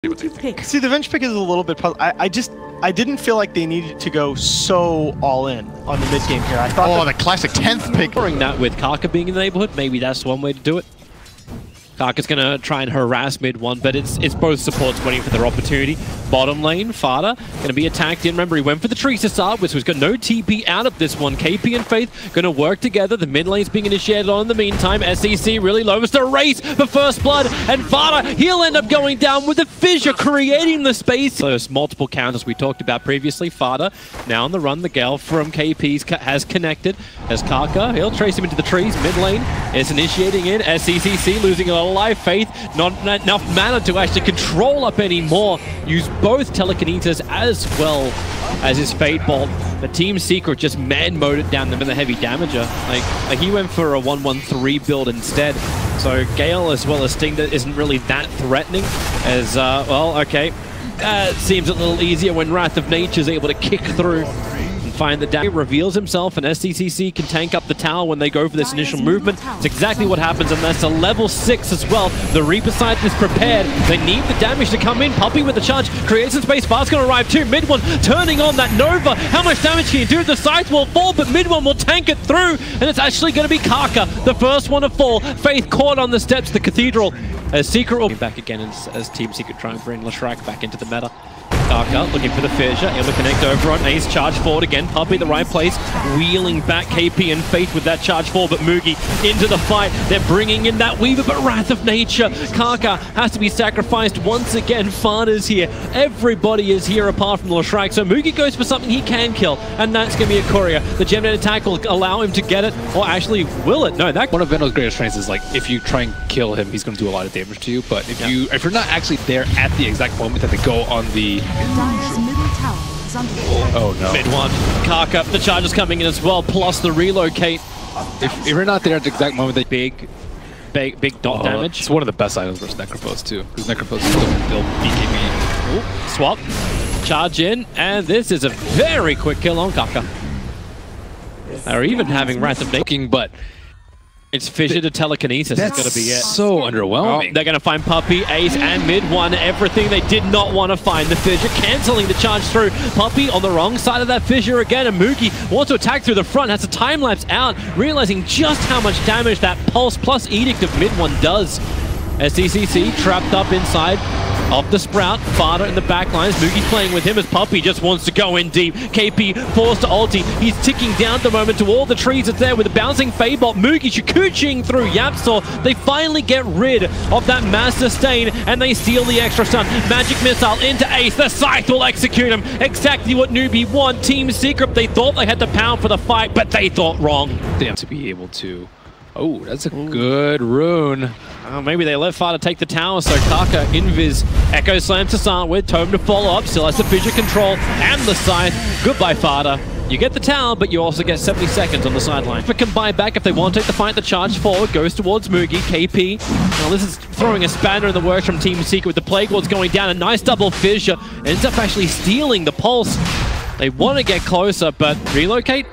See, the bench pick is a little bit puzzling. I didn't feel like they needed to go so all in on the mid game here. I thought the classic 10th pick. That with Kaka being in the neighborhood, maybe that's one way to do it. Kaka's gonna try and harass mid one, but it's both supports waiting for their opportunity. Bottom lane, Fada gonna be attacked in. Remember, he went for the trees to start with, so he's got no TP out of this one. KP and Faith gonna work together. The mid lane's being initiated on in the meantime. SEC really low. It's a race for first blood, and Fada, he'll end up going down with the fissure, creating the space. Those multiple counters we talked about previously. Fada now on the run. The Gale from KP's has connected. As Kaka, he'll trace him into the trees. Mid lane is initiating in. SECC losing a life. Faith, not enough mana to actually control up anymore. Use both telekinesis as well as his Fate Bolt. The Team Secret just man-moded down them in the heavy damager. Like he went for a 1-1-3 build instead. So Gale as well as Stinger isn't really that threatening as, well, okay. Seems a little easier when Wrath of Nature is able to kick through and find the damage. Reveals himself, and SCCC can tank up the tower when they go for this initial movement. It's exactly what happens, and that's a level 6 as well. The Reaper side is prepared. They need the damage to come in. Puppey with the charge, creates some space. Fast's going to arrive too. Mid one turning on that Nova. How much damage can you do? The sides will fall, but mid one will tank it through, and it's actually going to be Kaka, the first one to fall. Faith caught on the steps of the Cathedral. As Secret will be back again as Team Secret try and bring Leshrac back into the meta. Kaka looking for the fissure, able to connect over on Ace, charge forward again, Puppey the right place, wheeling back KP and Faith with that charge forward, but Mugi into the fight. They're bringing in that Weaver, but Wrath of Nature. Kaka has to be sacrificed once again. Fada's here. Everybody is here apart from Leshrac, so Mugi goes for something he can kill, and that's going to be a courier. The Gemnet attack will allow him to get it, or actually will it? No, that... One of Veno's greatest strengths is, like, if you try and kill him, he's going to do a lot of damage to you, but if you're not actually there at the exact moment that they go on the... Oh no. Mid one. Kaka, the charge is coming in as well, plus the relocate. If you're not there at the exact moment, they big dot damage. It's one of the best items versus Necrophos too, because Necrophos is going to build BKB. Ooh, swap. Charge in, and this is a very quick kill on Kaka. They're even having Wrath of Nature, but it's fissure to telekinesis. That's going to be it. So underwhelming. Oh, they're going to find Puppey, Ace, and mid one. Everything they did not want to find. The fissure cancelling the charge through. Puppey on the wrong side of that fissure again. And Mugi wants to attack through the front. Has a time lapse out, realizing just how much damage that Pulse plus Edict of mid one does. SCCC trapped up inside of the Sprout. Fada in the back lines. Mugi playing with him as Puppey just wants to go in deep. KP forced to ulti. He's ticking down at the moment to all the trees that's there with a bouncing Fadebot. Mugi Shikuching through Yapsor. They finally get rid of that mass sustain and they steal the extra stun. Magic Missile into Ace. The Scythe will execute him. Exactly what Newbee want. Team Secret, they thought they had the pound for the fight, but they thought wrong. They have to be able to... Oh, that's a good rune. Maybe they let Fada take the tower, so Kaka invis Echo Slam to start with, Tome to follow up, still has the fissure control and the scythe. Goodbye, Fada. You get the tower, but you also get 70 seconds on the sideline. But can buy back if they want to take the fight. The charge forward goes towards Mugi. KP. Now this is throwing a spanner in the works from Team Secret with the Plague Wards going down. A nice double fissure. Ends up actually stealing the pulse. They want to get closer, but relocate.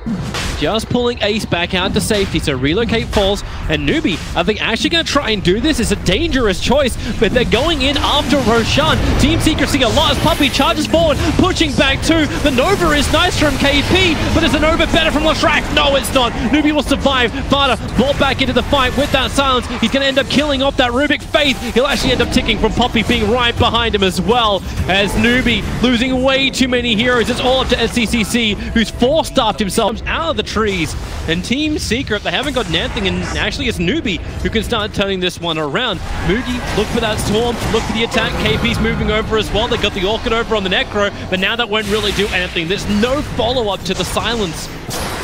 Just pulling Ace back out to safety, so relocate falls, and Newbee, are they actually going to try and do this? It's a dangerous choice, but they're going in after Roshan. Team Secret seeing a lot as Puppey charges forward, pushing back too. The Nova is nice from KP, but is the Nova better from Leshrac? No, it's not. Newbee will survive. Fada brought back into the fight with that silence. He's going to end up killing off that Rubik Faith. He'll actually end up ticking from Puppey being right behind him as well, as Newbee losing way too many heroes. It's all up to SCCC, who's four-staffed himself out of the trees. And Team Secret, they haven't got anything, and actually it's Newbee who can start turning this one around. Mugi, look for that storm, look for the attack. KP's moving over as well. They got the Orchid over on the Necro, but now that won't really do anything. There's no follow-up to the silence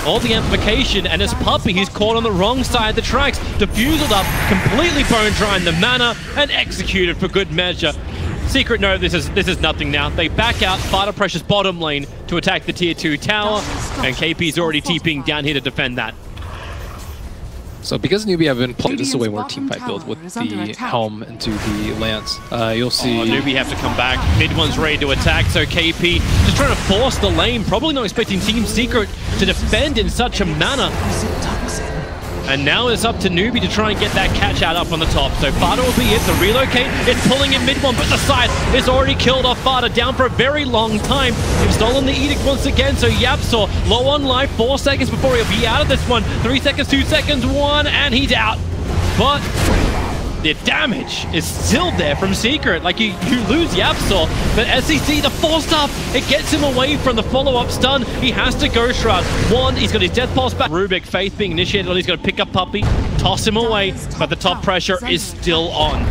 or the amplification, and it's Puppey, he's caught on the wrong side of the tracks, diffused up, completely bone drying the mana, and executed for good measure. Secret, no, this is nothing now. They back out. Fada pressures bottom lane to attack the tier 2 tower, and KP's already TPing down here to defend that. So because Newbee have been playing, this is a way more teamfight build with the Helm into the Lance. You'll see... Newbee have to come back. Mid one's ready to attack, so KP just trying to force the lane. Probably not expecting Team Secret to defend in such a manner. And now it's up to Newbee to try and get that catch out up on the top. So Fada will be it. The relocate is pulling in mid one, but the side is already killed off Fada, down for a very long time. They've stolen the edict once again, so Yapsaw low on life, 4 seconds before he'll be out of this one. 3 seconds, 2 seconds, 1, and he's out. But the damage is still there from Secret. Like, you lose Yapsaw, but SEC, the 4-star, it gets him away from the follow-up stun. He has to go Shroud. One, he's got his Death Pulse back. Rubik, Faith being initiated on, he's going to pick up Puppey, toss him away, but the top pressure is still on.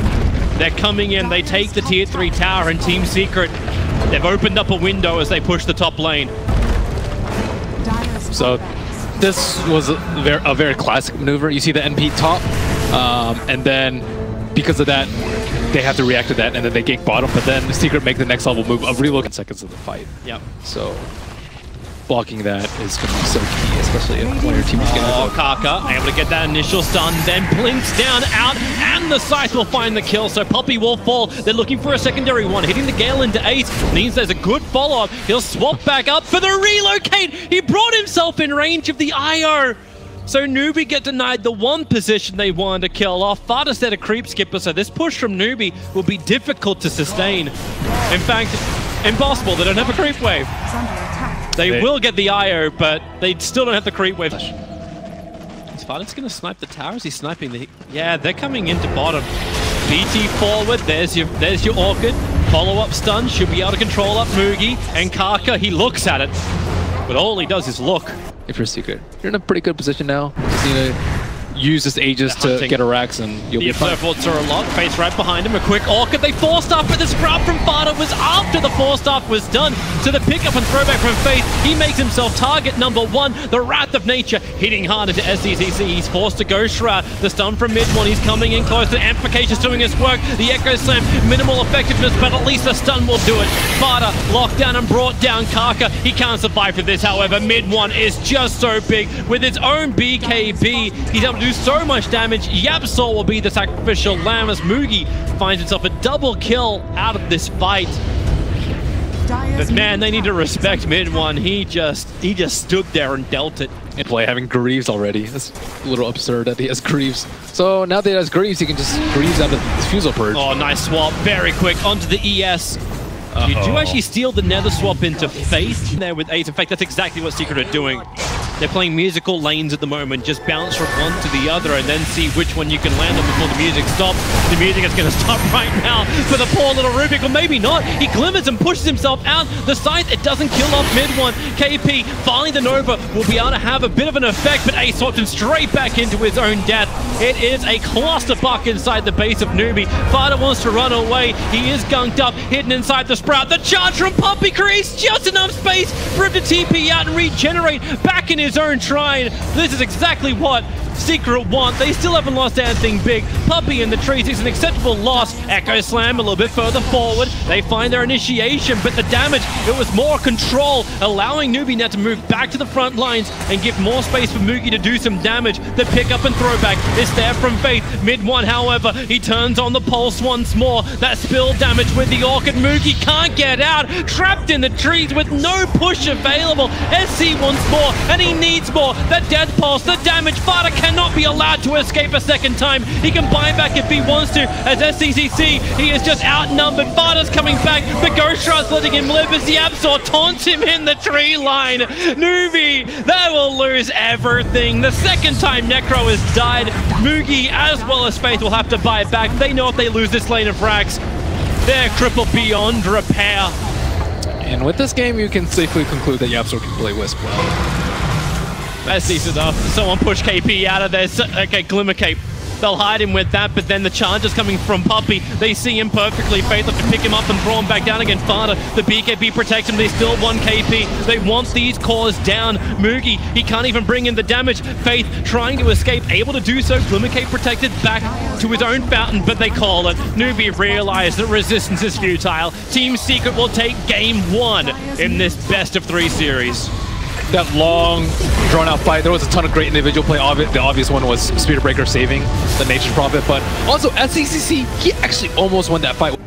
They're coming in, they take the tier 3 tower, and Team Secret, they've opened up a window as they push the top lane. So this was a very classic maneuver. You see the NP top, and then because of that, they have to react to that, and then they gank bottom, but then Secret make the next level move of reload in seconds of the fight. Yep. So blocking that is going to be so key, especially if one of your teammates gets Kaka able to get that initial stun, then blinks down, out, and the Scythe will find the kill, so Puppey will fall. They're looking for a secondary one. Hitting the Gale into 8 means there's a good follow-up. He'll swap back up for the relocate. He brought himself in range of the IO. So Newbee get denied the one position they wanted to kill off. Fada said a creep skipper, so this push from Newbee will be difficult to sustain. In fact, impossible. They don't have a creep wave. They will get the IO, but they still don't have the creep wave. Is Fada's going to snipe the tower? Is he sniping the... Yeah, they're coming into bottom. BT forward, there's your Orchid. Follow-up stun, should be able to control up Mugi. And Kaka, he looks at it, but all he does is look. If you're Secret, you're in a pretty good position now. Just need to use this Aegis to get a Rax, and you'll be fine. The observer are a lot. Face right behind him. A quick Orchid. They forced up, but the scrap from Fada was after the forced up was done. So the pickup and throwback from Faith, he makes himself target number 1. The Wrath of Nature hitting hard into SDCC. He's forced to go Shroud. The stun from mid one. He's coming in close. The Amplification's doing his work. The Echo Slam, minimal effectiveness, but at least the stun will do it. Fada locked down and brought down Kaka. He can't survive for this, however. Mid one is just so big. With his own BKB, he's able to do so much damage. Yapsaw will be the sacrificial lamb as Mugi finds himself a double kill out of this fight. But man, they need to respect mid one. He just stood there and dealt it. In play, having Greaves already. That's a little absurd that he has Greaves. So now that he has Greaves, he can just Greaves out of the Fusel Purge. Oh, nice swap. Very quick onto the ES. You do actually steal the Nether swap into Faith there with Ace. In fact, that's exactly what Secret are doing. They're playing musical lanes at the moment. Just bounce from one to the other and then see which one you can land on before the music stops. The music is going to stop right now for the poor little Rubik, or maybe not. He glimmers and pushes himself out. The Scythe, it doesn't kill off mid one. KP, finally the Nova will be able to have a bit of an effect, but Ace swapped him straight back into his own death. It is a clusterfuck inside the base of Newbee. Fada wants to run away. He is gunked up, hidden inside the Sprout. The charge from Puppey creates just enough space for him to TP out and regenerate back in his own shrine. This is exactly what Secret want. They still haven't lost anything big. Puppey in the trees is an acceptable loss. Echo Slam a little bit further forward. They find their initiation, but the damage, it was more control, allowing Newbee now to move back to the front lines and give more space for Mugi to do some damage. The pickup and throwback is there from Faith. Mid one, however, he turns on the pulse once more. That spill damage with the Orchid. Mugi can't get out. Trapped in the trees with no push available. SC wants more, and he needs more. The death pulse, the damage. Fada cannot be allowed to escape a second time. He can buy back if he wants to. As SCCC, he is just outnumbered. Fada's coming back. The Ghost Shroud's letting him live as the Absol taunts him in the tree line. Newbee, they will lose everything. The second time Necro has died, Mugi as well as Faith will have to buy it back. They know if they lose this lane of frags, they're crippled beyond repair. And with this game, you can safely conclude that Yapsaw can play Wisp well. That's decent enough. Someone push KP out of there. Okay, Glimmer Cape. They'll hide him with that, but then the charge is coming from Puppey. They see him perfectly. Faith have to pick him up and throw him back down again. Fada, the BKB protects him. They still want KP. They want these cores down. Mugi, he can't even bring in the damage. Faith trying to escape, able to do so. Glimmer Cape protected back to his own fountain, but they call it. Newbee realized that resistance is futile. Team Secret will take game 1 in this best-of-3 series. That long, drawn-out fight, there was a ton of great individual play. The obvious one was Speeder Breaker saving the Nature's Prophet, but also SCCC, he actually almost won that fight.